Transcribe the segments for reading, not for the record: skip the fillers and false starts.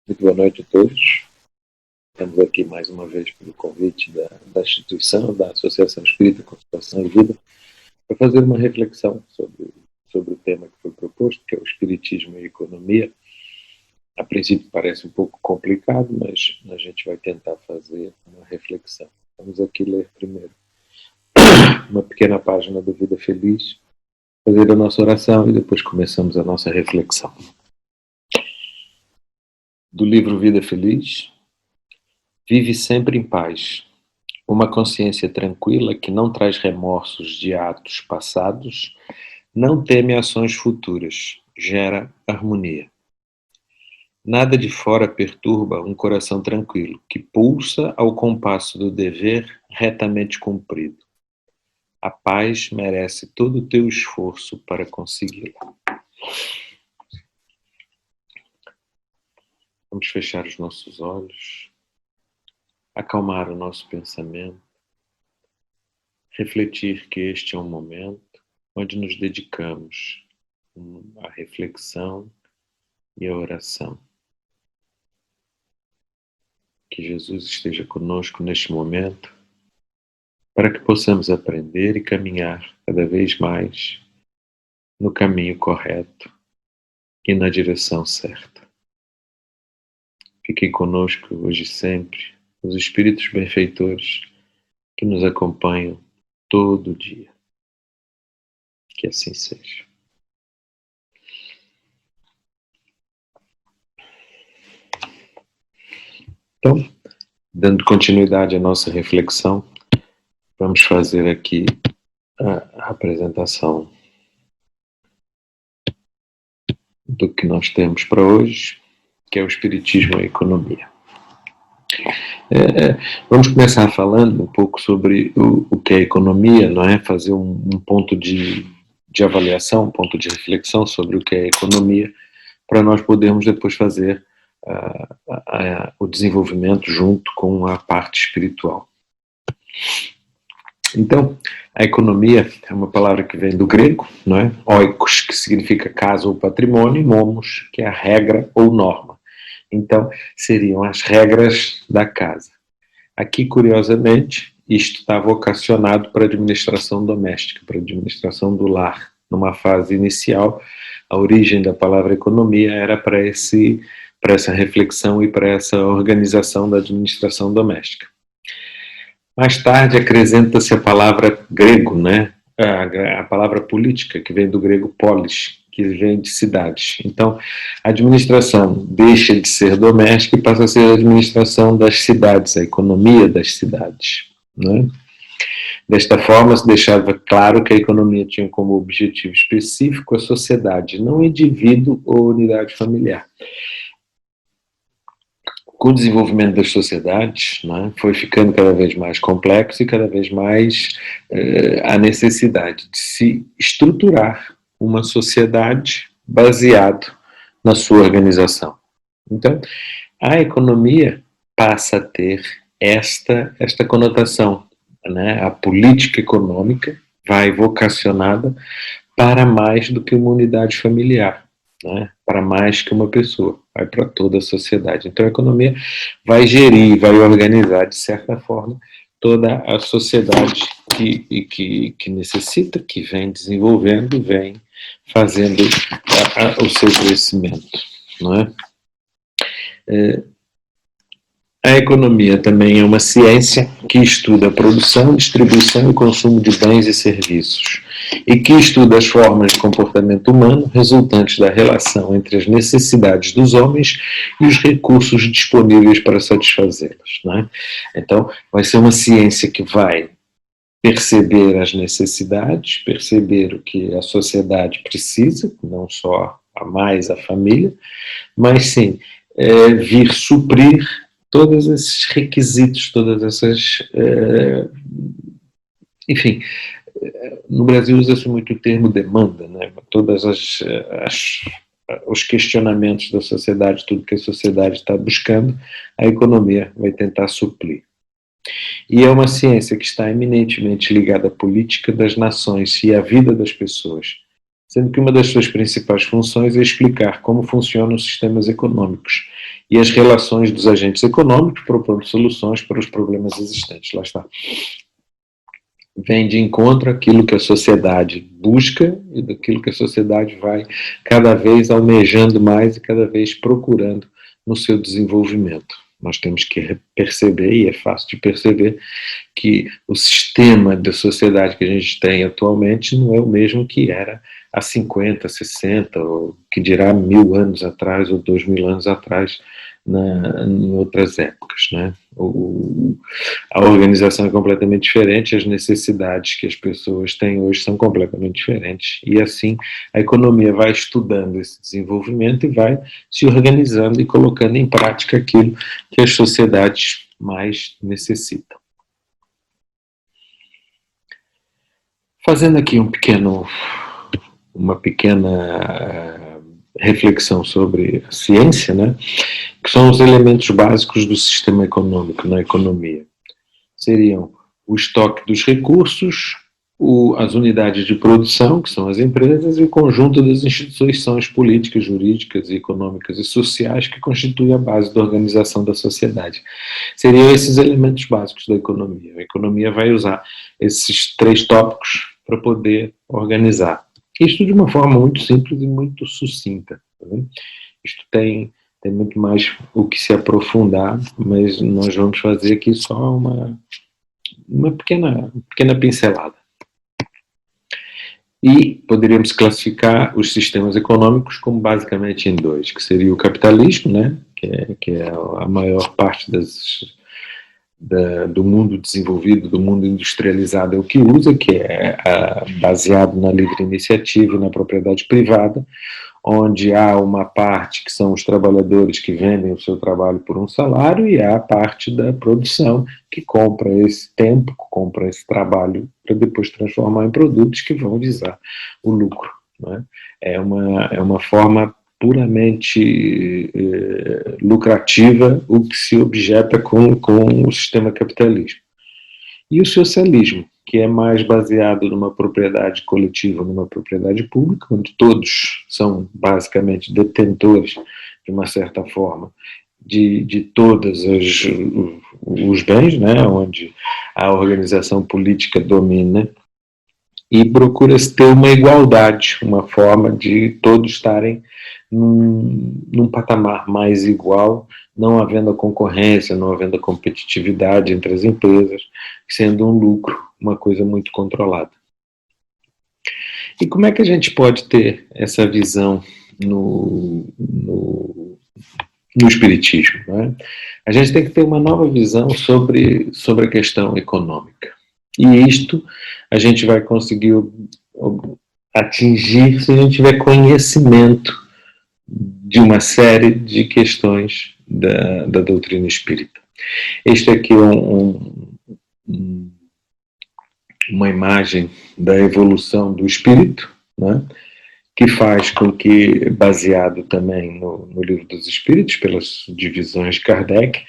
Muito boa noite a todos. Estamos aqui mais uma vez pelo convite da instituição, da Associação Espírita Conservação e Vida, para fazer uma reflexão sobre o tema que foi proposto, que é o Espiritismo e a Economia. A princípio parece um pouco complicado, mas a gente vai tentar fazer uma reflexão. Vamos aqui ler primeiro uma pequena página do Vida Feliz, fazer a nossa oração e depois começamos a nossa reflexão. Do livro Vida Feliz: vive sempre em paz. Uma consciência tranquila que não traz remorsos de atos passados, não teme ações futuras, gera harmonia. Nada de fora perturba um coração tranquilo, que pulsa ao compasso do dever retamente cumprido. A paz merece todo o teu esforço para consegui-la. Vamos fechar os nossos olhos, acalmar o nosso pensamento, refletir que este é um momento onde nos dedicamos à reflexão e à oração. Que Jesus esteja conosco neste momento, para que possamos aprender e caminhar cada vez mais no caminho correto e na direção certa. Fiquem conosco hoje e sempre os Espíritos benfeitores que nos acompanham todo dia. Que assim seja. Então, dando continuidade à nossa reflexão, vamos fazer aqui a apresentação do que nós temos para hoje, que é o Espiritismo e a Economia. Vamos começar falando um pouco sobre o que é a economia, não é? Fazer um ponto de avaliação, um ponto de reflexão sobre o que é a economia, para nós podermos depois fazer o desenvolvimento junto com a parte espiritual. Então, a economia é uma palavra que vem do grego, não é? Oikos, que significa casa ou patrimônio, e nomos, que é a regra ou norma. Então, seriam as regras da casa. Aqui, curiosamente, isto está vocacionado para a administração doméstica, para a administração do lar. Numa fase inicial, a origem da palavra economia era para essa reflexão e para essa organização da administração doméstica. Mais tarde acrescenta-se a palavra grego, né? A palavra política, que vem do grego polis, que vem de cidades. Então, a administração deixa de ser doméstica e passa a ser a administração das cidades, a economia das cidades, né? Desta forma, se deixava claro que a economia tinha como objetivo específico a sociedade, não o indivíduo ou unidade familiar. Com o desenvolvimento das sociedades, né, foi ficando cada vez mais complexo e cada vez mais a necessidade de se estruturar uma sociedade baseado na sua organização. Então, a economia passa a ter esta conotação, né? A política econômica vai vocacionada para mais do que uma unidade familiar, né? Para mais que uma pessoa, vai para toda a sociedade. Então a economia vai gerir, vai organizar de certa forma toda a sociedade que necessita, que vem desenvolvendo, vem fazendo o seu crescimento, não é? A economia também é uma ciência que estuda a produção, distribuição e consumo de bens e serviços, e que estuda as formas de comportamento humano resultantes da relação entre as necessidades dos homens e os recursos disponíveis para satisfazê-las, não é? Então, vai ser uma ciência que vai perceber as necessidades, perceber o que a sociedade precisa, não só a família, mas sim vir suprir todos esses requisitos, todas essas... enfim, no Brasil usa-se muito o termo demanda, né? Todas os questionamentos da sociedade, tudo que a sociedade está buscando, a economia vai tentar suprir. E é uma ciência que está eminentemente ligada à política das nações e à vida das pessoas. sendo que uma das suas principais funções é explicar como funcionam os sistemas econômicos e as relações dos agentes econômicos, propondo soluções para os problemas existentes. Lá está. Vem de encontro àquilo que a sociedade busca e daquilo que a sociedade vai cada vez almejando mais e cada vez procurando no seu desenvolvimento. Nós temos que perceber, e é fácil de perceber, que o sistema da sociedade que a gente tem atualmente não é o mesmo que era há 50, 60, ou que dirá 1000 anos atrás ou 2000 anos atrás, em outras épocas, né? A organização é completamente diferente, as necessidades que as pessoas têm hoje são completamente diferentes, e assim a economia vai estudando esse desenvolvimento e vai se organizando e colocando em prática aquilo que as sociedades mais necessitam. Fazendo aqui uma pequena reflexão sobre a ciência, né, que são os elementos básicos do sistema econômico na economia. Seriam o estoque dos recursos, as unidades de produção, que são as empresas, e o conjunto das instituições políticas, jurídicas, econômicas e sociais que constituem a base da organização da sociedade. Seriam esses elementos básicos da economia. A economia vai usar esses 3 tópicos para poder organizar. Isto de uma forma muito simples e muito sucinta. Tá vendo? Isto tem muito mais o que se aprofundar, mas nós vamos fazer aqui só uma pequena pincelada. E poderíamos classificar os sistemas econômicos como basicamente em 2, que seria o capitalismo, né, que é a maior parte do mundo desenvolvido, do mundo industrializado é o que usa, que é baseado na livre iniciativa e na propriedade privada, onde há uma parte que são os trabalhadores que vendem o seu trabalho por um salário e há a parte da produção que compra esse tempo, compra esse trabalho para depois transformar em produtos que vão visar o lucro. Né? É uma forma puramente lucrativa o que se objeta com o sistema capitalista. E o socialismo, que é mais baseado numa propriedade coletiva, numa propriedade pública, onde todos são basicamente detentores, de uma certa forma, de todos os bens, né, onde a organização política domina, e procura-se ter uma igualdade, uma forma de todos estarem num patamar mais igual, não havendo a concorrência, não havendo a competitividade entre as empresas, sendo um lucro, uma coisa muito controlada. E como é que a gente pode ter essa visão no espiritismo? Né? A gente tem que ter uma nova visão sobre a questão econômica. E isto a gente vai conseguir atingir se a gente tiver conhecimento de uma série de questões da doutrina espírita. Este aqui é uma imagem da evolução do espírito, né, que faz com que, baseado também no Livro dos Espíritos, pelas divisões de Kardec,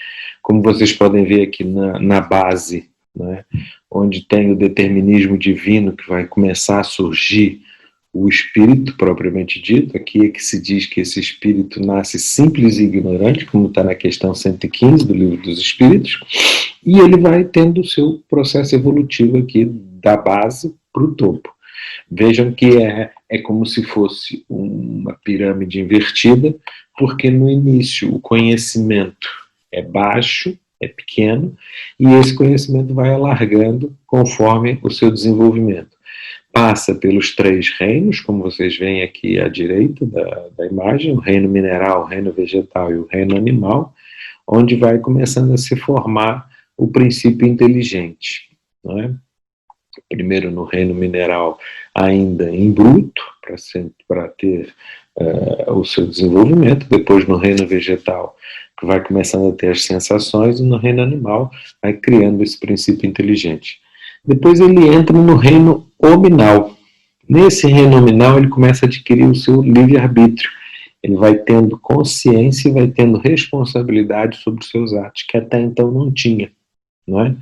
como vocês podem ver aqui na base, né, onde tem o determinismo divino que vai começar a surgir o espírito propriamente dito. Aqui é que se diz que esse espírito nasce simples e ignorante, como está na questão 115 do Livro dos Espíritos, e ele vai tendo o seu processo evolutivo aqui da base para o topo. Vejam que é como se fosse uma pirâmide invertida, porque no início o conhecimento é baixo, é pequeno, e esse conhecimento vai alargando conforme o seu desenvolvimento. Passa pelos 3 reinos, como vocês veem aqui à direita da imagem, o reino mineral, o reino vegetal e o reino animal, onde vai começando a se formar o princípio inteligente. Não é? Primeiro no reino mineral ainda em bruto, para ter o seu desenvolvimento, depois no reino vegetal, que vai começando a ter as sensações, e no reino animal vai criando esse princípio inteligente. Depois ele entra no reino hominal. Nesse reino hominal ele começa a adquirir o seu livre-arbítrio. Ele vai tendo consciência e vai tendo responsabilidade sobre os seus atos, que até então não tinha. Não é?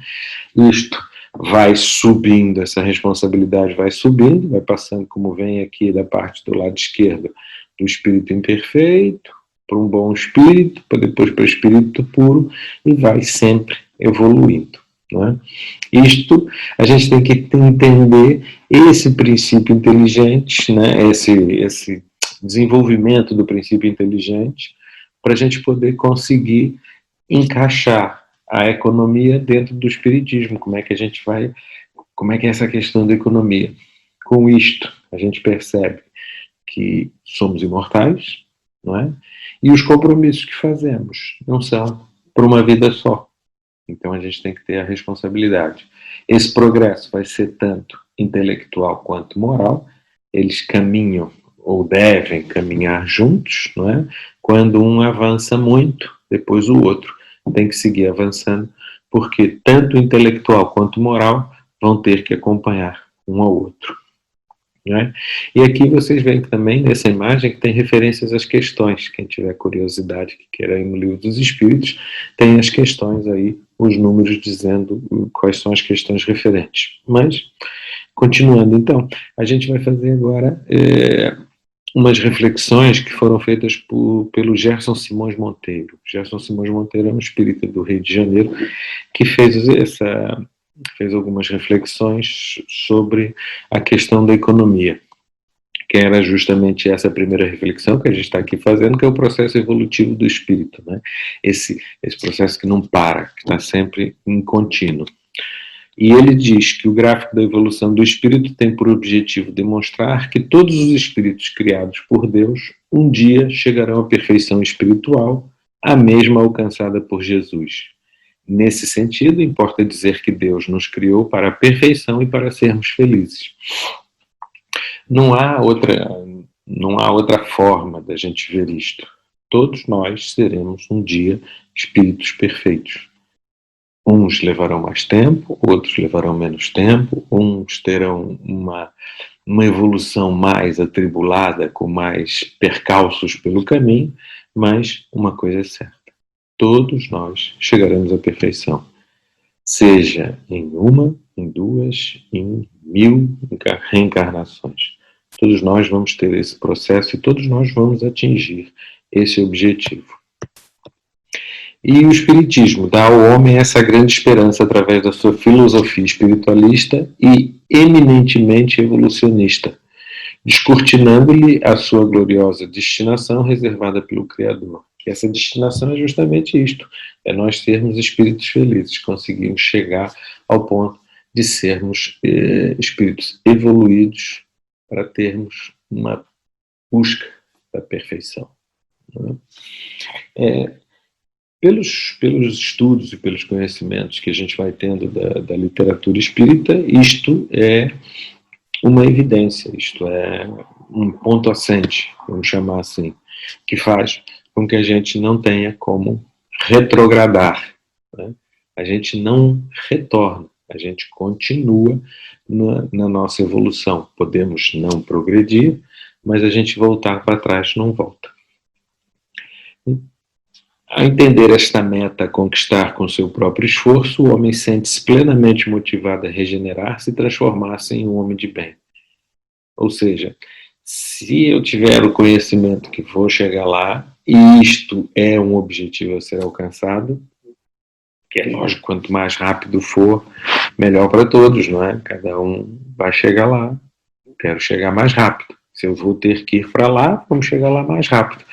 Isto vai subindo, essa responsabilidade vai subindo, vai passando, como vem aqui da parte do lado esquerdo, do espírito imperfeito, para um bom espírito, para depois para o espírito puro, e vai sempre evoluindo. Não é? Isto, a gente tem que entender esse princípio inteligente, né? esse desenvolvimento do princípio inteligente, para a gente poder conseguir encaixar a economia dentro do espiritismo. Como é que a gente vai, como é que é essa questão da economia? Com isto, a gente percebe que somos imortais, não é? E os compromissos que fazemos não são por uma vida só. Então a gente tem que ter a responsabilidade. Esse progresso vai ser tanto intelectual quanto moral. Eles caminham ou devem caminhar juntos, não é? Quando um avança muito, depois o outro tem que seguir avançando, porque tanto intelectual quanto moral vão ter que acompanhar um ao outro. Né? E aqui vocês veem também, nessa imagem, que tem referências às questões. Quem tiver curiosidade, que queira ir no Livro dos Espíritos, tem as questões aí, os números dizendo quais são as questões referentes. Mas, continuando então, a gente vai fazer agora umas reflexões que foram feitas pelo Gerson Simões Monteiro. Gerson Simões Monteiro é um espírita do Rio de Janeiro que fez algumas reflexões sobre a questão da economia, que era justamente essa primeira reflexão que a gente está aqui fazendo, que é o processo evolutivo do espírito, né? Esse processo que não para, que está sempre em contínuo. E ele diz que o gráfico da evolução do espírito tem por objetivo demonstrar que todos os espíritos criados por Deus um dia chegarão à perfeição espiritual, a mesma alcançada por Jesus. Nesse sentido, importa dizer que Deus nos criou para a perfeição e para sermos felizes. Não há outra forma da gente ver isto. Todos nós seremos um dia espíritos perfeitos. Uns levarão mais tempo, outros levarão menos tempo, uns terão uma evolução mais atribulada, com mais percalços pelo caminho, mas uma coisa é certa. Todos nós chegaremos à perfeição, seja em uma, em duas, em 1000 reencarnações. Todos nós vamos ter esse processo e todos nós vamos atingir esse objetivo. E o Espiritismo dá ao homem essa grande esperança através da sua filosofia espiritualista e eminentemente evolucionista, descortinando-lhe a sua gloriosa destinação reservada pelo Criador. Que essa destinação é justamente isto, é nós sermos espíritos felizes, conseguirmos chegar ao ponto de sermos espíritos evoluídos para termos uma busca da perfeição. Não é? Pelos estudos e pelos conhecimentos que a gente vai tendo da literatura espírita, isto é uma evidência, isto é um ponto assente, vamos chamar assim, que faz com que a gente não tenha como retrogradar, né? A gente não retorna, a gente continua na nossa evolução. Podemos não progredir, mas a gente voltar para trás não volta. Ao entender esta meta a conquistar com seu próprio esforço, o homem sente-se plenamente motivado a regenerar-se e transformar-se em um homem de bem. Ou seja, se eu tiver o conhecimento que vou chegar lá, e isto é um objetivo a ser alcançado, que é lógico, quanto mais rápido for, melhor para todos, não é? Cada um vai chegar lá, quero chegar mais rápido. Se eu vou ter que ir para lá, vamos chegar lá mais rápido.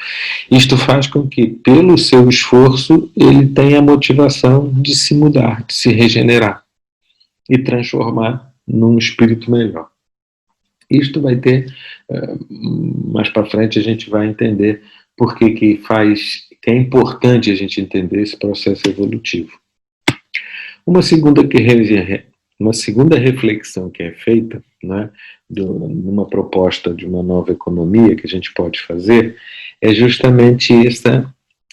Isto faz com que, pelo seu esforço, ele tenha a motivação de se mudar, de se regenerar e transformar num espírito melhor. Isto vai ter, mais para frente a gente vai entender por que é importante a gente entender esse processo evolutivo. Uma segunda reflexão que é feita, né, numa proposta de uma nova economia que a gente pode fazer, é justamente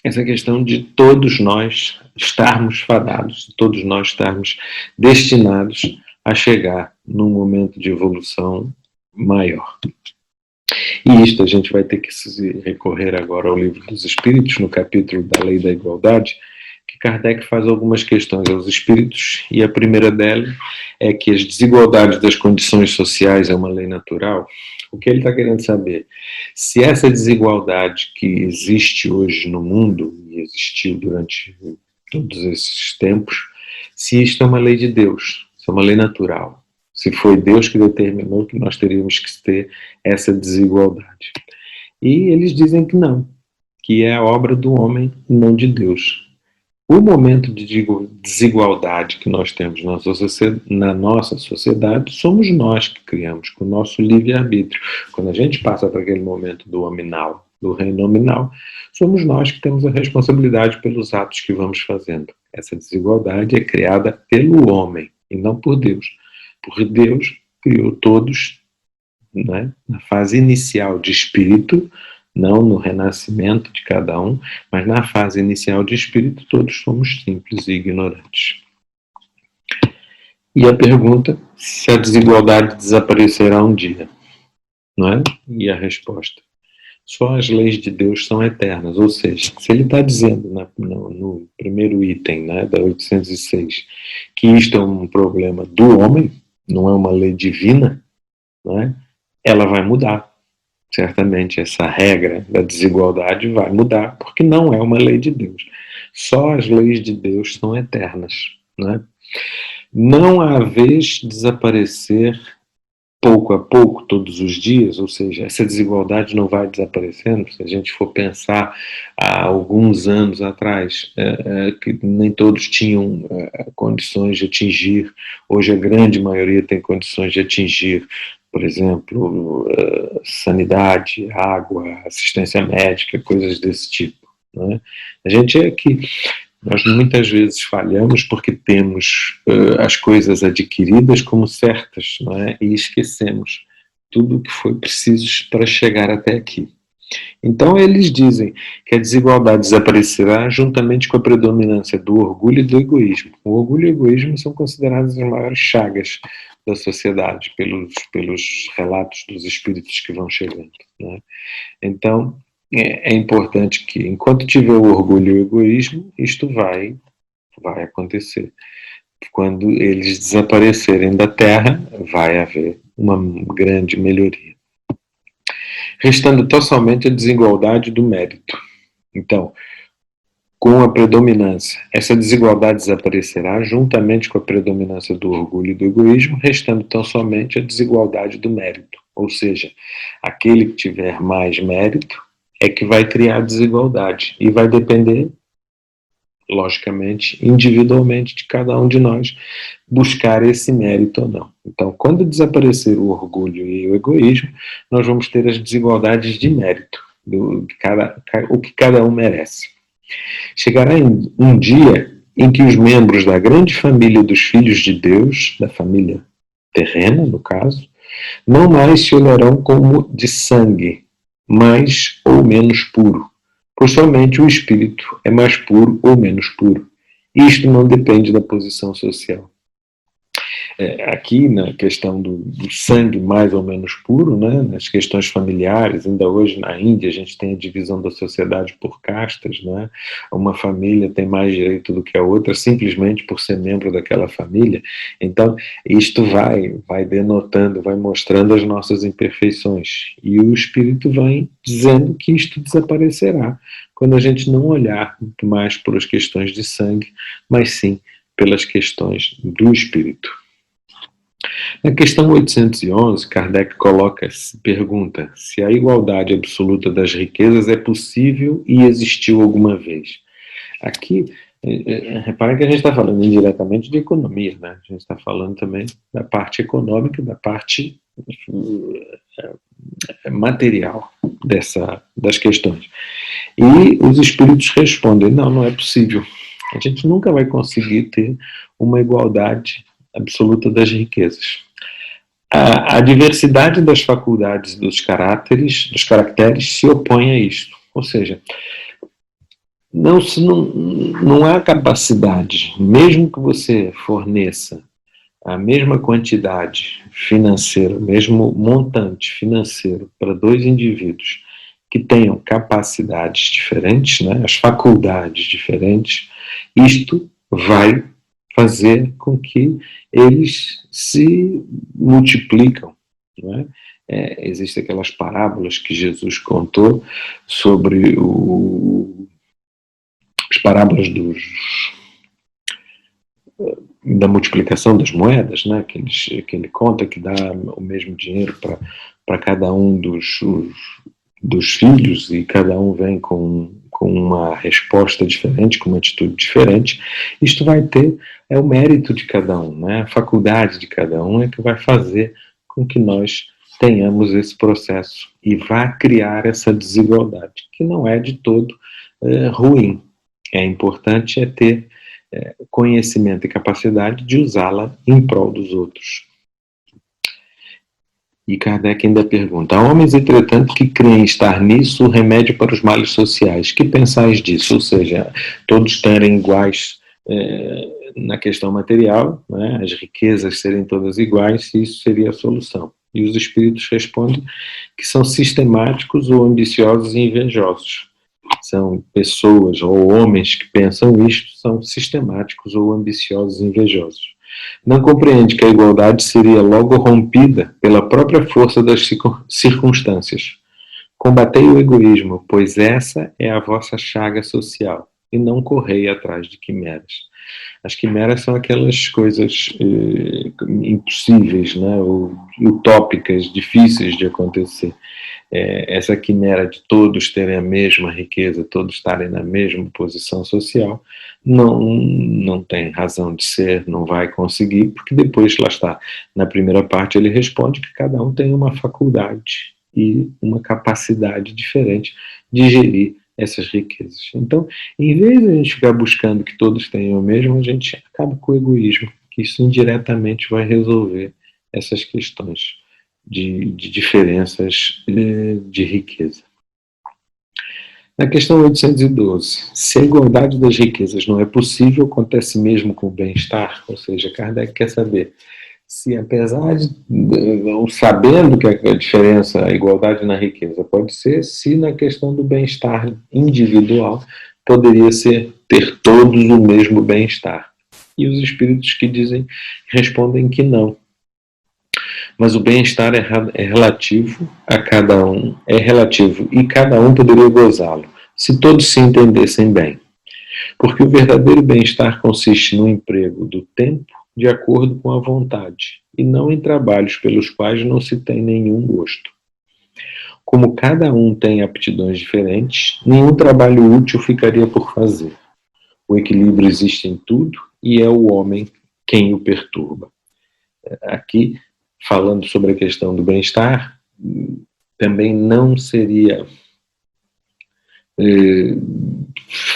essa questão de todos nós estarmos fadados, todos nós estarmos destinados a chegar num momento de evolução maior. E isto a gente vai ter que recorrer agora ao Livro dos Espíritos, no capítulo da Lei da Igualdade, que Kardec faz algumas questões aos espíritos, e a primeira delas é que as desigualdades das condições sociais é uma lei natural. O que ele está querendo saber? Se essa desigualdade que existe hoje no mundo, e existiu durante todos esses tempos, se isto é uma lei de Deus, se é uma lei natural, se foi Deus que determinou que nós teríamos que ter essa desigualdade. E eles dizem que não, que é a obra do homem, não de Deus. O momento de desigualdade que nós temos na nossa sociedade, somos nós que criamos, com o nosso livre-arbítrio. Quando a gente passa para aquele momento do hominal, do reino nominal, somos nós que temos a responsabilidade pelos atos que vamos fazendo. Essa desigualdade é criada pelo homem, e não por Deus. Porque Deus criou todos, né, na fase inicial de espírito, não no renascimento de cada um, mas na fase inicial de espírito, todos somos simples e ignorantes. E a pergunta, se a desigualdade desaparecerá um dia, não é? E a resposta, só as leis de Deus são eternas, ou seja, se ele está dizendo no primeiro item, né, da 806, que isto é um problema do homem, não é uma lei divina, não é? Ela vai mudar. Certamente essa regra da desigualdade vai mudar, porque não é uma lei de Deus. Só as leis de Deus são eternas, né? Não há vez desaparecer pouco a pouco, todos os dias, ou seja, essa desigualdade não vai desaparecendo. Se a gente for pensar há alguns anos atrás, que nem todos tinham condições de atingir, hoje a grande maioria tem condições de atingir, por exemplo, sanidade, água, assistência médica, coisas desse tipo, né? A gente é que nós muitas vezes falhamos porque temos as coisas adquiridas como certas, não é? E esquecemos tudo o que foi preciso para chegar até aqui. Então eles dizem que a desigualdade desaparecerá juntamente com a predominância do orgulho e do egoísmo. O orgulho e o egoísmo são consideradas as maiores chagas da sociedade pelos relatos dos espíritos que vão chegando, né? Então é importante que, enquanto tiver o orgulho e o egoísmo, isto vai acontecer. Quando eles desaparecerem da Terra, vai haver uma grande melhoria. Restando tão somente a desigualdade do mérito. Então, com a predominância, essa desigualdade desaparecerá juntamente com a predominância do orgulho e do egoísmo, restando tão somente a desigualdade do mérito. Ou seja, aquele que tiver mais mérito é que vai criar desigualdade e vai depender, logicamente, individualmente de cada um de nós buscar esse mérito ou não. Então, quando desaparecer o orgulho e o egoísmo, nós vamos ter as desigualdades de mérito, o que cada um merece. Chegará um dia em que os membros da grande família dos filhos de Deus, da família terrena, no caso, não mais se olharão como de sangue, mais ou menos puro, pois somente o espírito é mais puro ou menos puro. Isto não depende da posição social. Aqui na questão do sangue mais ou menos puro, né, nas questões familiares, ainda hoje na Índia a gente tem a divisão da sociedade por castas, né? Uma família tem mais direito do que a outra simplesmente por ser membro daquela família. Então isto vai denotando, vai mostrando as nossas imperfeições, e o espírito vai dizendo que isto desaparecerá quando a gente não olhar mais por as questões de sangue, mas sim pelas questões do espírito. Na questão 811, Kardec pergunta se a igualdade absoluta das riquezas é possível e existiu alguma vez. Aqui, repara que a gente está falando indiretamente de economia, né? A gente está falando também da parte econômica, da parte material das questões. E os espíritos respondem, não é possível. A gente nunca vai conseguir ter uma igualdade absoluta das riquezas. A diversidade das faculdades dos caracteres se opõe a isto. Ou seja, não há capacidade, mesmo que você forneça a mesma quantidade financeira, o mesmo montante financeiro para dois indivíduos que tenham capacidades diferentes, né, as faculdades diferentes, Isto vai fazer com que eles se multiplicam, não é? Existem aquelas parábolas que Jesus contou sobre as parábolas da multiplicação das moedas, né? que ele conta que dá o mesmo dinheiro para cada um dos filhos, e cada um vem com uma resposta diferente, com uma atitude diferente. Isto vai ter, o mérito de cada um, né? A faculdade de cada um é que vai fazer com que nós tenhamos esse processo e vá criar essa desigualdade, que não é de todo ruim. É importante ter conhecimento e capacidade de usá-la em prol dos outros. E Kardec ainda pergunta: há homens, entretanto, que creem estar nisso o remédio para os males sociais. Que pensais disso? Ou seja, todos estarem iguais na questão material, né? As riquezas serem todas iguais, isso seria a solução. E os espíritos respondem que são sistemáticos ou ambiciosos e invejosos. São pessoas ou homens que pensam isto, são sistemáticos ou ambiciosos e invejosos. Não compreende que a igualdade seria logo rompida pela própria força das circunstâncias. Combatei o egoísmo, pois essa é a vossa chaga social, e não correi atrás de quimeras. As quimeras são aquelas coisas impossíveis, né? Ou utópicas, difíceis de acontecer. Essa quimera de todos terem a mesma riqueza, todos estarem na mesma posição social, não tem razão de ser, não vai conseguir, porque depois, lá está, na primeira parte ele responde que cada um tem uma faculdade e uma capacidade diferente de gerir essas riquezas. Então, em vez de a gente ficar buscando que todos tenham o mesmo, a gente acaba com o egoísmo, que isso indiretamente vai resolver essas questões de diferenças de riqueza. Na questão 812, se a igualdade das riquezas não é possível, acontece mesmo com o bem-estar? Ou seja, Kardec quer saber se, apesar de sabendo que a diferença, a igualdade na riqueza pode ser, se na questão do bem-estar individual poderia ter todos o mesmo bem-estar. E os espíritos que respondem que não. Mas o bem-estar é relativo a cada um, é relativo e cada um poderia gozá-lo, se todos se entendessem bem. Porque o verdadeiro bem-estar consiste no emprego do tempo de acordo com a vontade, e não em trabalhos pelos quais não se tem nenhum gosto. Como cada um tem aptidões diferentes, nenhum trabalho útil ficaria por fazer. O equilíbrio existe em tudo e é o homem quem o perturba. Aqui, falando sobre a questão do bem-estar, também não seria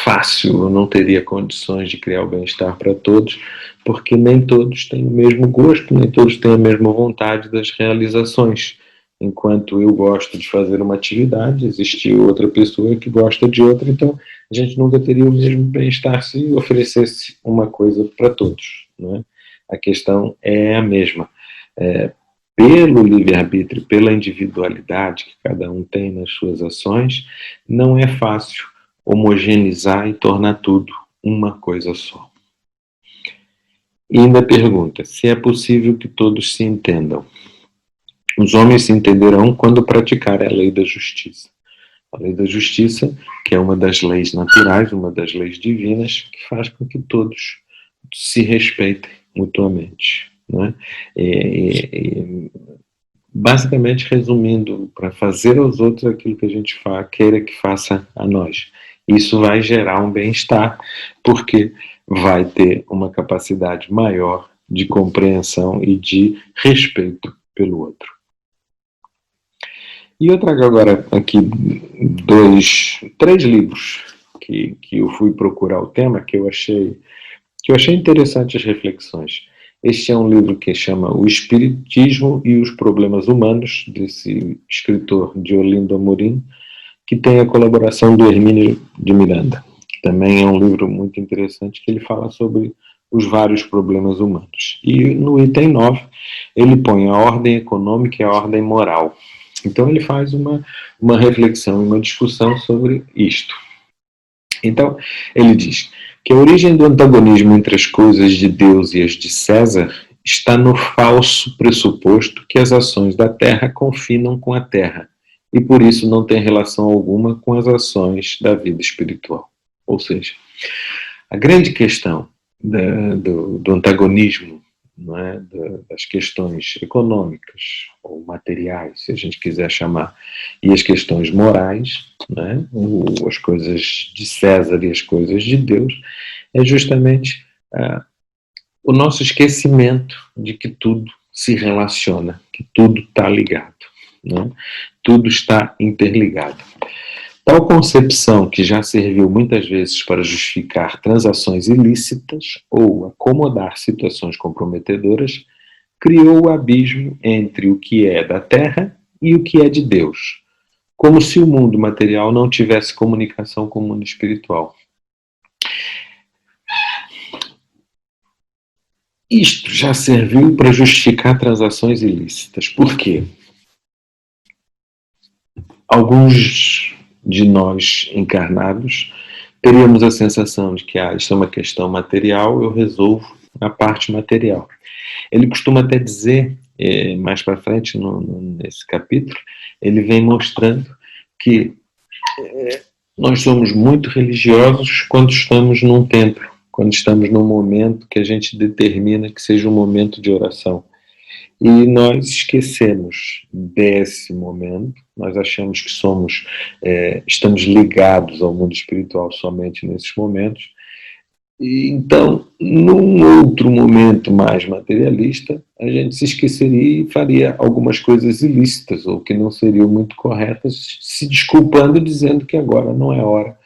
fácil, eu não teria condições de criar o bem-estar para todos, porque nem todos têm o mesmo gosto, nem todos têm a mesma vontade das realizações. Enquanto eu gosto de fazer uma atividade, existe outra pessoa que gosta de outra, então a gente nunca teria o mesmo bem-estar se oferecesse uma coisa para todos, não é? A questão é a mesma. Pelo livre-arbítrio, pela individualidade que cada um tem nas suas ações, não é fácil homogeneizar e tornar tudo uma coisa só. E ainda pergunta, se é possível que todos se entendam. Os homens se entenderão quando praticarem a lei da justiça. A lei da justiça, que é uma das leis naturais, uma das leis divinas, que faz com que todos se respeitem mutuamente. Não é? Basicamente, resumindo, para fazer aos outros aquilo que a gente queira que faça a nós. Isso vai gerar um bem-estar, porque vai ter uma capacidade maior de compreensão e de respeito pelo outro. E eu trago agora aqui três livros que eu fui procurar o tema, que eu achei interessantes as reflexões. Este é um livro que chama O Espiritismo e os Problemas Humanos, desse escritor de Olinda Amorim, que tem a colaboração do Hermínio de Miranda. Também é um livro muito interessante, que ele fala sobre os vários problemas humanos. E no item 9, ele põe a ordem econômica e a ordem moral. Então ele faz uma reflexão e uma discussão sobre isto. Então, ele diz que a origem do antagonismo entre as coisas de Deus e as de César está no falso pressuposto que as ações da terra confinam com a terra e por isso não tem relação alguma com as ações da vida espiritual. Ou seja, a grande questão do antagonismo, não é, das questões econômicas ou materiais, se a gente quiser chamar, e as questões morais, não é, as coisas de César e as coisas de Deus, é justamente o nosso esquecimento de que tudo se relaciona, que tudo está ligado, né? Tudo está interligado. Tal concepção, que já serviu muitas vezes para justificar transações ilícitas ou acomodar situações comprometedoras, criou o abismo entre o que é da terra e o que é de Deus, como se o mundo material não tivesse comunicação com o mundo espiritual. Isto já serviu para justificar transações ilícitas. Por quê? Alguns de nós encarnados teríamos a sensação de que isso é uma questão material, eu resolvo a parte material. Ele costuma até dizer, mais para frente nesse capítulo, ele vem mostrando que nós somos muito religiosos quando estamos num templo, quando estamos num momento que a gente determina que seja um momento de oração. E nós esquecemos desse momento, nós achamos que estamos ligados ao mundo espiritual somente nesses momentos, e então, num outro momento mais materialista, a gente se esqueceria e faria algumas coisas ilícitas, ou que não seriam muito corretas, se desculpando e dizendo que agora não é hora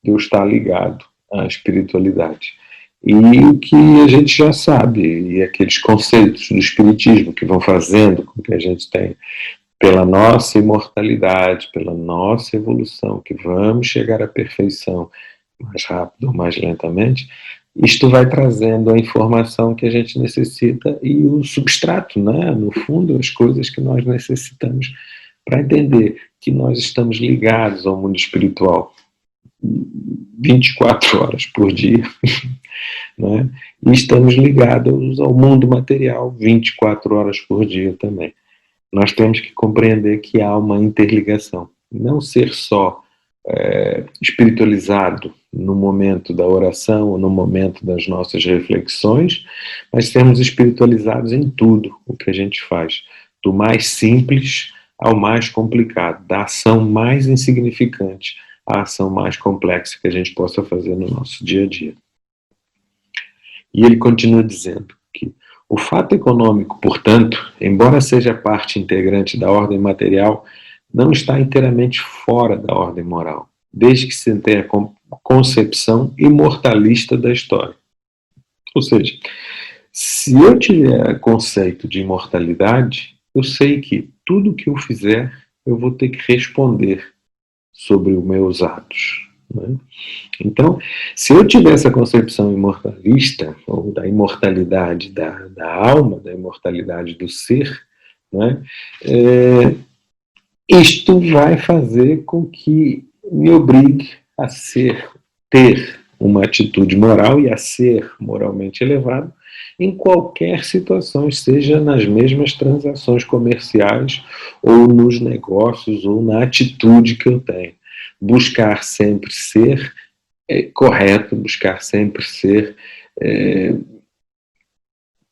de eu estar ligado à espiritualidade. E o que a gente já sabe, e aqueles conceitos do espiritismo que vão fazendo com que a gente tenha, pela nossa imortalidade, pela nossa evolução, que vamos chegar à perfeição mais rápido ou mais lentamente, isto vai trazendo a informação que a gente necessita e o substrato, né? No fundo, as coisas que nós necessitamos para entender que nós estamos ligados ao mundo espiritual 24 horas por dia, né? E estamos ligados ao mundo material 24 horas por dia também. Nós temos que compreender que há uma interligação. Não ser só espiritualizado no momento da oração ou no momento das nossas reflexões, mas sermos espiritualizados em tudo o que a gente faz, do mais simples ao mais complicado, da ação mais insignificante à ação mais complexa que a gente possa fazer no nosso dia a dia. E ele continua dizendo que o fato econômico, portanto, embora seja parte integrante da ordem material, não está inteiramente fora da ordem moral, desde que se tenha a concepção imortalista da história. Ou seja, se eu tiver conceito de imortalidade, eu sei que tudo que eu fizer, eu vou ter que responder sobre os meus atos, né? Então, se eu tiver essa concepção imortalista, ou da imortalidade da alma, da imortalidade do ser, né, isto vai fazer com que me obrigue a ter uma atitude moral e a ser moralmente elevado em qualquer situação, seja nas mesmas transações comerciais, ou nos negócios, ou na atitude que eu tenho. Buscar sempre ser correto, buscar sempre ser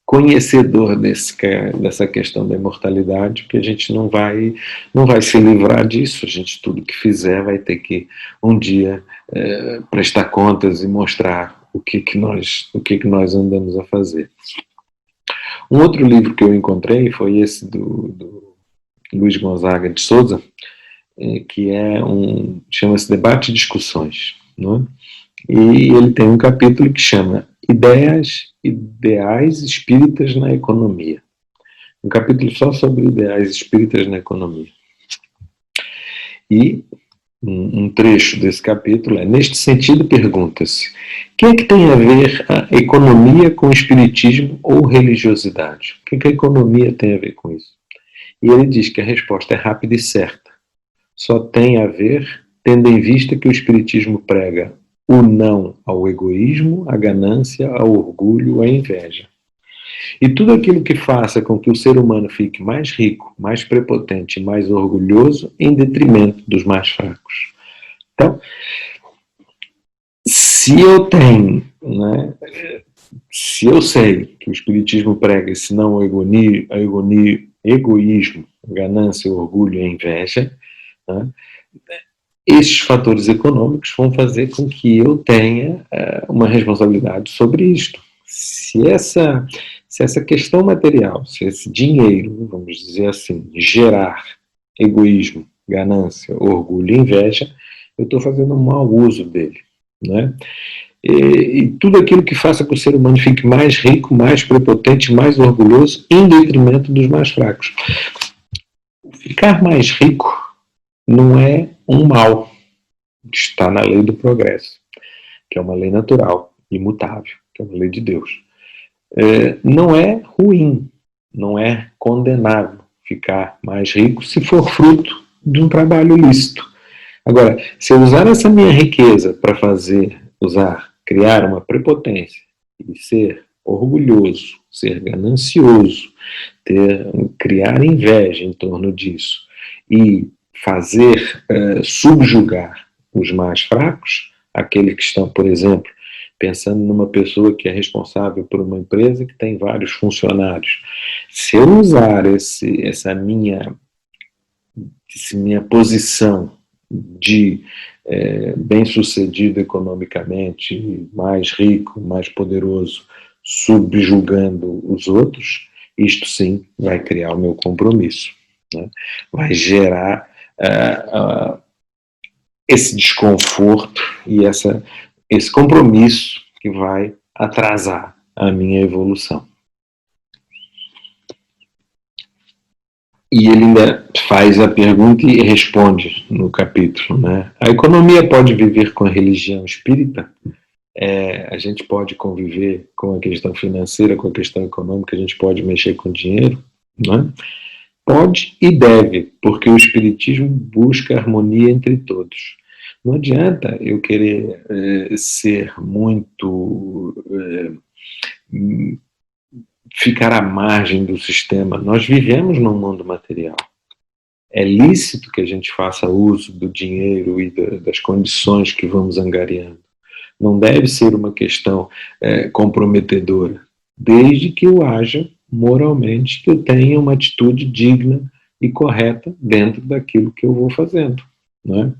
conhecedor dessa questão da imortalidade, porque a gente não vai se livrar disso. A gente, tudo que fizer, vai ter que um dia prestar contas e mostrar o que nós andamos a fazer. Um outro livro que eu encontrei foi esse do Luiz Gonzaga de Souza, que chama-se Debate e Discussões, não é? E ele tem um capítulo que chama Ideais Espíritas na Economia. Um capítulo só sobre ideais espíritas na economia. E um trecho desse capítulo neste sentido, pergunta-se: o que é que tem a ver a economia com o espiritismo ou religiosidade? O que é que a economia tem a ver com isso? E ele diz que a resposta é rápida e certa. Só tem a ver tendo em vista que o espiritismo prega o não ao egoísmo, à ganância, ao orgulho, à inveja. E tudo aquilo que faça com que o ser humano fique mais rico, mais prepotente, mais orgulhoso, em detrimento dos mais fracos. Então, se eu tenho, né, se eu sei que o Espiritismo prega esse não ao egoísmo, ganância, orgulho e inveja, né, esses fatores econômicos vão fazer com que eu tenha uma responsabilidade sobre isto. Se essa questão material, se esse dinheiro, vamos dizer assim, gerar egoísmo, ganância, orgulho e inveja, eu estou fazendo um mau uso dele, né? E tudo aquilo que faça com que o ser humano fique mais rico, mais prepotente, mais orgulhoso, em detrimento dos mais fracos. Ficar mais rico não é um mal, está na lei do progresso, que é uma lei natural, imutável, que é uma lei de Deus. Não é ruim, não é condenável ficar mais rico se for fruto de um trabalho lícito. Agora, se eu usar essa minha riqueza para criar uma prepotência e ser orgulhoso, ser ganancioso, criar inveja em torno disso e fazer subjugar os mais fracos, aqueles que estão, por exemplo, pensando numa pessoa que é responsável por uma empresa que tem vários funcionários. Se eu usar essa minha posição de bem-sucedido economicamente, mais rico, mais poderoso, subjugando os outros, isto sim vai criar o meu compromisso, né? Vai gerar esse desconforto e esse compromisso que vai atrasar a minha evolução. E ele ainda faz a pergunta e responde no capítulo, né? A economia pode viver com a religião espírita? A gente pode conviver com a questão financeira, com a questão econômica, a gente pode mexer com dinheiro, né? Pode e deve, porque o espiritismo busca harmonia entre todos. Não adianta eu querer ser muito... ficar à margem do sistema. Nós vivemos num mundo material. É lícito que a gente faça uso do dinheiro e das condições que vamos angariando. Não deve ser uma questão comprometedora, desde que eu haja moralmente, que eu tenha uma atitude digna e correta dentro daquilo que eu vou fazendo, não é?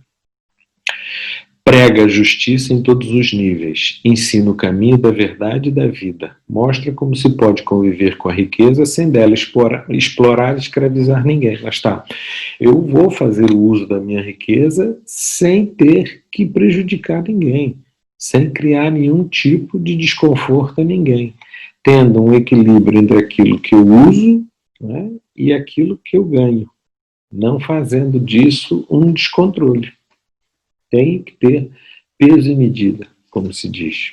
Prega a justiça em todos os níveis, ensina o caminho da verdade e da vida, mostra como se pode conviver com a riqueza sem dela explorar e escravizar ninguém. Mas tá, eu vou fazer o uso da minha riqueza sem ter que prejudicar ninguém, sem criar nenhum tipo de desconforto a ninguém, tendo um equilíbrio entre aquilo que eu uso, né, e aquilo que eu ganho, não fazendo disso um descontrole. Tem que ter peso e medida, como se diz.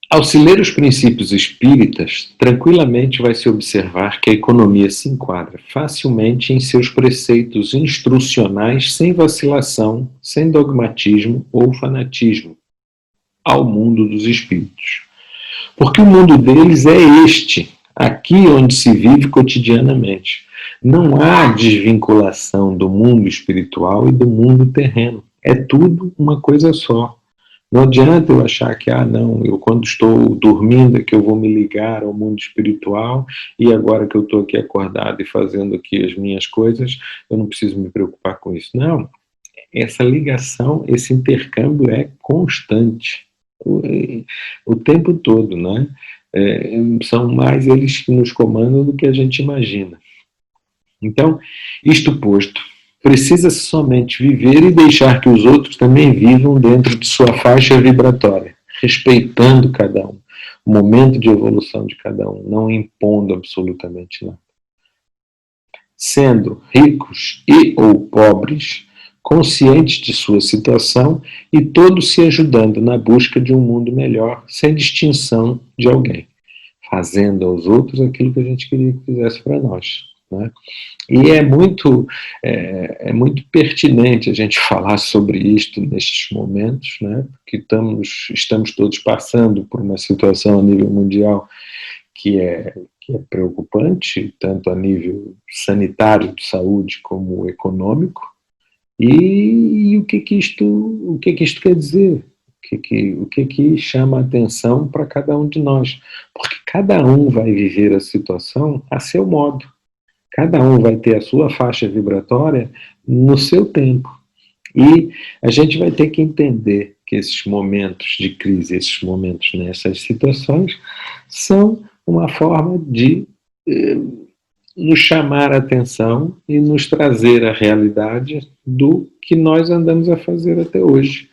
Ao se ler os princípios espíritas, tranquilamente vai se observar que a economia se enquadra facilmente em seus preceitos instrucionais sem vacilação, sem dogmatismo ou fanatismo, ao mundo dos espíritos. Porque o mundo deles é este, aqui onde se vive cotidianamente. Não há desvinculação do mundo espiritual e do mundo terreno. É tudo uma coisa só. Não adianta eu achar que, não, eu quando estou dormindo é que eu vou me ligar ao mundo espiritual e agora que eu estou aqui acordado e fazendo aqui as minhas coisas, eu não preciso me preocupar com isso. Não, essa ligação, esse intercâmbio é constante, o tempo todo, né? São mais eles que nos comandam do que a gente imagina. Então, isto posto, precisa-se somente viver e deixar que os outros também vivam dentro de sua faixa vibratória, respeitando cada um, o momento de evolução de cada um, não impondo absolutamente nada. Sendo ricos e ou pobres, conscientes de sua situação e todos se ajudando na busca de um mundo melhor, sem distinção de alguém, fazendo aos outros aquilo que a gente queria que fizesse para nós. né? E é muito pertinente a gente falar sobre isto nestes momentos, né? Porque estamos todos passando por uma situação a nível mundial que é preocupante, tanto a nível sanitário, de saúde, como econômico. E o que isto quer dizer? O que chama a atenção para cada um de nós? Porque cada um vai viver a situação a seu modo. Cada um vai ter a sua faixa vibratória no seu tempo. E a gente vai ter que entender que esses momentos de crise, esses momentos nessas situações, são uma forma de nos chamar a atenção e nos trazer a realidade do que nós andamos a fazer até hoje.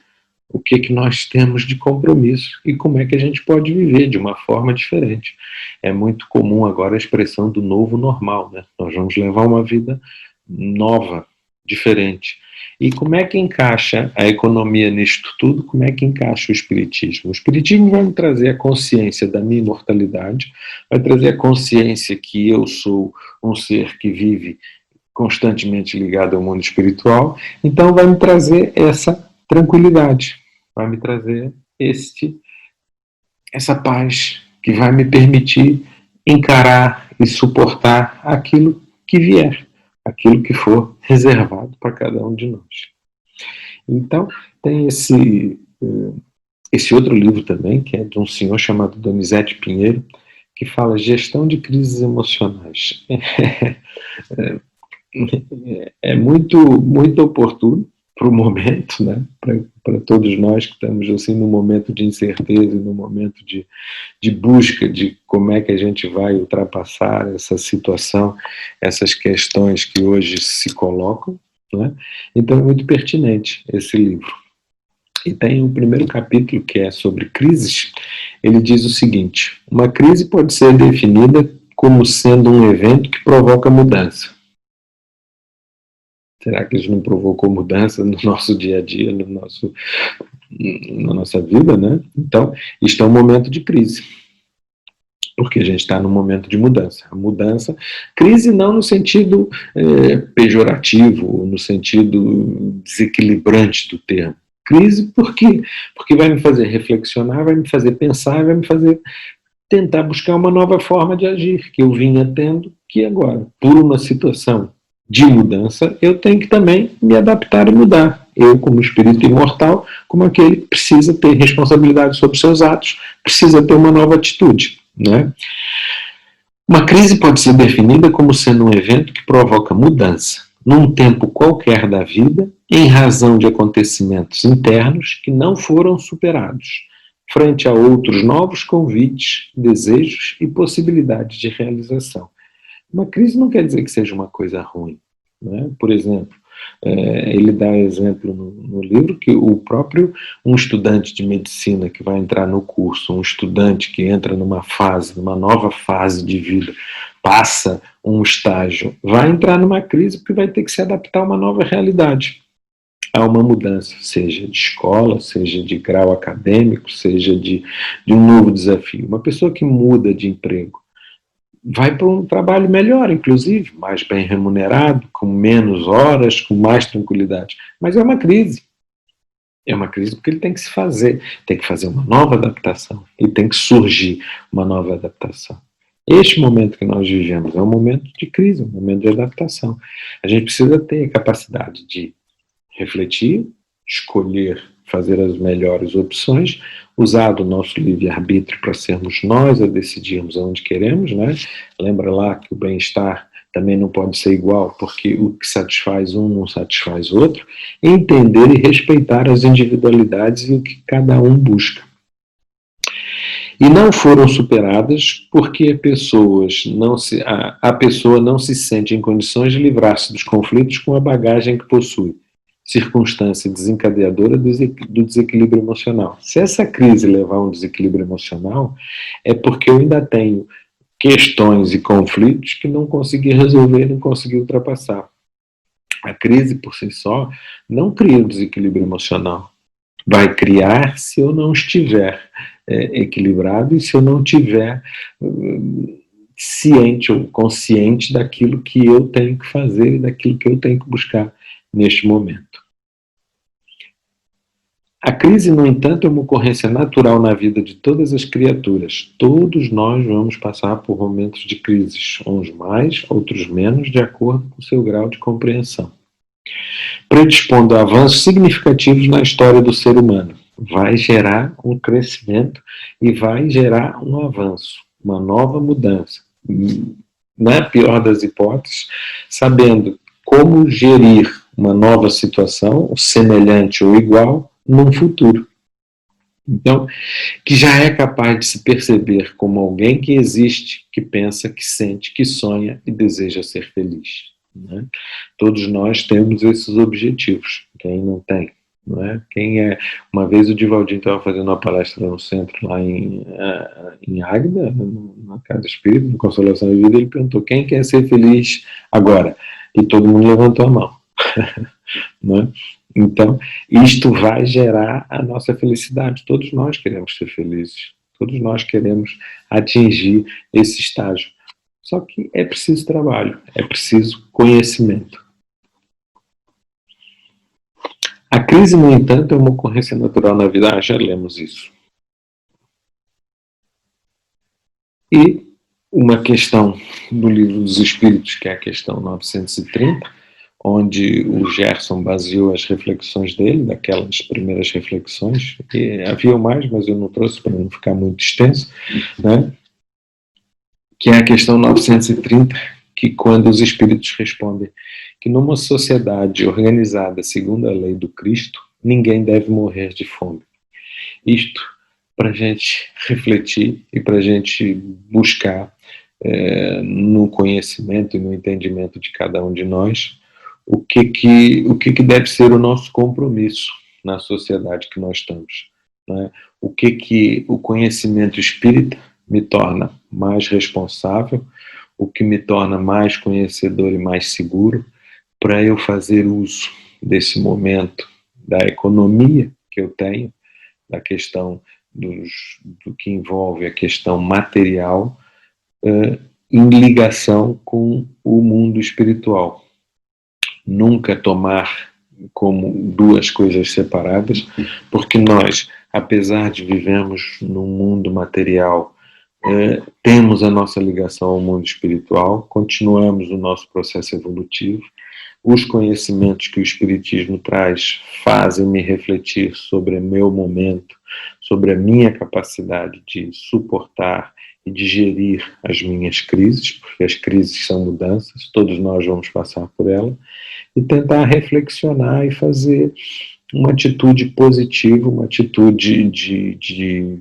O que nós temos de compromisso e como é que a gente pode viver de uma forma diferente. É muito comum agora a expressão do novo normal, né? Nós vamos levar uma vida nova, diferente. E como é que encaixa a economia nisto tudo? Como é que encaixa o espiritismo? O espiritismo vai me trazer a consciência da minha imortalidade, vai trazer a consciência que eu sou um ser que vive constantemente ligado ao mundo espiritual, então vai me trazer essa tranquilidade, vai me trazer essa paz que vai me permitir encarar e suportar aquilo que vier, aquilo que for reservado para cada um de nós. Então, tem esse outro livro também, que é de um senhor chamado Donizete Pinheiro, que fala Gestão de Crises Emocionais. É muito, muito oportuno para o momento, né? Para todos nós que estamos assim num momento de incerteza, num momento de busca de como é que a gente vai ultrapassar essa situação, essas questões que hoje se colocam, né? Então é muito pertinente esse livro. E tem o primeiro capítulo, que é sobre crises. Ele diz o seguinte: uma crise pode ser definida como sendo um evento que provoca mudança. Será que isso não provocou mudança no nosso dia a dia, na nossa vida, né? Então, isto é um momento de crise, porque a gente está num momento de mudança. A mudança, crise não no sentido pejorativo, no sentido desequilibrante do termo. Crise por quê? Porque vai me fazer reflexionar, vai me fazer pensar, vai me fazer tentar buscar uma nova forma de agir, que eu vinha tendo, que agora, por uma situação de mudança, eu tenho que também me adaptar e mudar. Eu, como espírito imortal, como aquele que precisa ter responsabilidade sobre seus atos, precisa ter uma nova atitude, né? Uma crise pode ser definida como sendo um evento que provoca mudança, num tempo qualquer da vida, em razão de acontecimentos internos que não foram superados, frente a outros novos convites, desejos e possibilidades de realização. Uma crise não quer dizer que seja uma coisa ruim, né? Por exemplo, ele dá exemplo no livro que um estudante de medicina que vai entrar no curso, um estudante que entra numa nova fase de vida, passa um estágio, vai entrar numa crise porque vai ter que se adaptar a uma nova realidade, a uma mudança, seja de escola, seja de grau acadêmico, seja de um novo desafio. Uma pessoa que muda de emprego vai para um trabalho melhor, inclusive, mais bem remunerado, com menos horas, com mais tranquilidade. Mas é uma crise. É uma crise porque ele tem que se fazer, tem que fazer uma nova adaptação e tem que surgir uma nova adaptação. Este momento que nós vivemos é um momento de crise, um momento de adaptação. A gente precisa ter a capacidade de refletir, escolher, fazer as melhores opções, usar do nosso livre-arbítrio para sermos nós a decidirmos aonde queremos, né? Lembra lá que o bem-estar também não pode ser igual, porque o que satisfaz um não satisfaz o outro. Entender e respeitar as individualidades e o que cada um busca. E não foram superadas porque a pessoa não se sente em condições de livrar-se dos conflitos com a bagagem que possui, circunstância desencadeadora do desequilíbrio emocional. Se essa crise levar a um desequilíbrio emocional, é porque eu ainda tenho questões e conflitos que não consegui resolver, não consegui ultrapassar. A crise, por si só, não cria um desequilíbrio emocional. Vai criar se eu não estiver equilibrado e se eu não tiver ciente ou consciente daquilo que eu tenho que fazer e daquilo que eu tenho que buscar neste momento. A crise, no entanto, é uma ocorrência natural na vida de todas as criaturas. Todos nós vamos passar por momentos de crises, uns mais, outros menos, de acordo com o seu grau de compreensão, predispondo a avanços significativos na história do ser humano. Vai gerar um crescimento e vai gerar um avanço, uma nova mudança. Na pior das hipóteses, sabendo como gerir uma nova situação, semelhante ou igual, num futuro. Então, que já é capaz de se perceber como alguém que existe, que pensa, que sente, que sonha e deseja ser feliz. Né? Todos nós temos esses objetivos. Quem não tem? Não é? Quem é? Uma vez o Divaldinho estava fazendo uma palestra no centro lá em Águeda, na Casa Espírita, no Consolação da Vida, ele perguntou: quem quer ser feliz agora? E todo mundo levantou a mão. Não é? Então, isto vai gerar a nossa felicidade. Todos nós queremos ser felizes. Todos nós queremos atingir esse estágio. Só que é preciso trabalho, é preciso conhecimento. A crise, no entanto, é uma ocorrência natural na vida. Já lemos isso. E uma questão do Livro dos Espíritos, que é a questão 930, onde o Gerson baseou as reflexões dele, daquelas primeiras reflexões, e havia mais, mas eu não trouxe para não ficar muito extenso, né? Que é a questão 930, que quando os espíritos respondem que numa sociedade organizada segundo a lei do Cristo, ninguém deve morrer de fome. Isto para a gente refletir e para a gente buscar no conhecimento e no entendimento de cada um de nós o que deve ser o nosso compromisso na sociedade que nós estamos. Né? O que o conhecimento espírita me torna mais responsável, o que me torna mais conhecedor e mais seguro para eu fazer uso desse momento da economia que eu tenho, da questão do que envolve a questão material, em ligação com o mundo espiritual. Nunca tomar como duas coisas separadas, porque nós, apesar de vivermos num mundo material, temos a nossa ligação ao mundo espiritual, continuamos o nosso processo evolutivo. Os conhecimentos que o Espiritismo traz fazem-me refletir sobre o meu momento, sobre a minha capacidade de suportar e de gerir as minhas crises, porque as crises são mudanças, todos nós vamos passar por ela, e tentar reflexionar e fazer uma atitude positiva, uma atitude de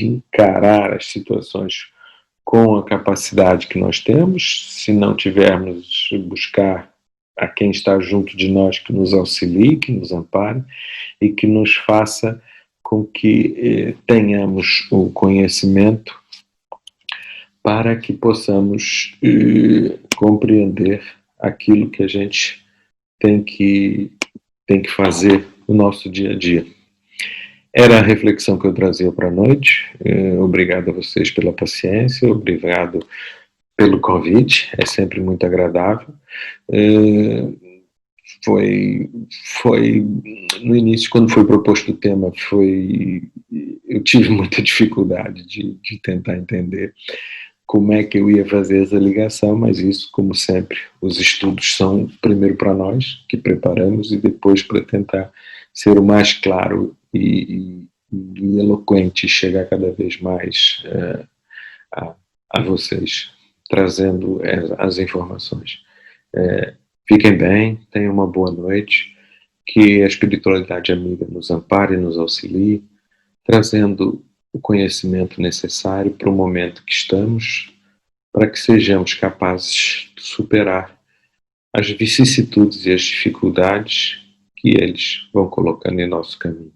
encarar as situações com a capacidade que nós temos. Se não tivermos, buscar a quem está junto de nós que nos auxilie, que nos ampare e que nos faça com que tenhamos o conhecimento para que possamos compreender aquilo que a gente tem que fazer no nosso dia a dia. Era a reflexão que eu trazia para a noite. Obrigado a vocês pela paciência, obrigado pelo convite, é sempre muito agradável. Foi no início, quando foi proposto o tema, eu tive muita dificuldade de tentar entender como é que eu ia fazer essa ligação, mas isso, como sempre, os estudos são primeiro para nós, que preparamos, e depois para tentar ser o mais claro e eloquente, chegar cada vez mais a vocês, trazendo as informações. Fiquem bem, tenham uma boa noite, que a espiritualidade amiga nos ampare e nos auxilie, trazendo o conhecimento necessário para o momento que estamos, para que sejamos capazes de superar as vicissitudes e as dificuldades que eles vão colocando em nosso caminho,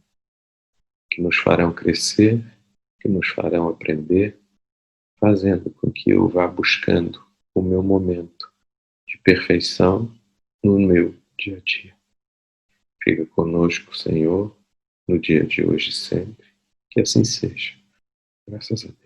que nos farão crescer, que nos farão aprender, fazendo com que eu vá buscando o meu momento de perfeição no meu dia a dia. Fica conosco, Senhor, no dia de hoje e sempre. Que assim seja. Graças a Deus.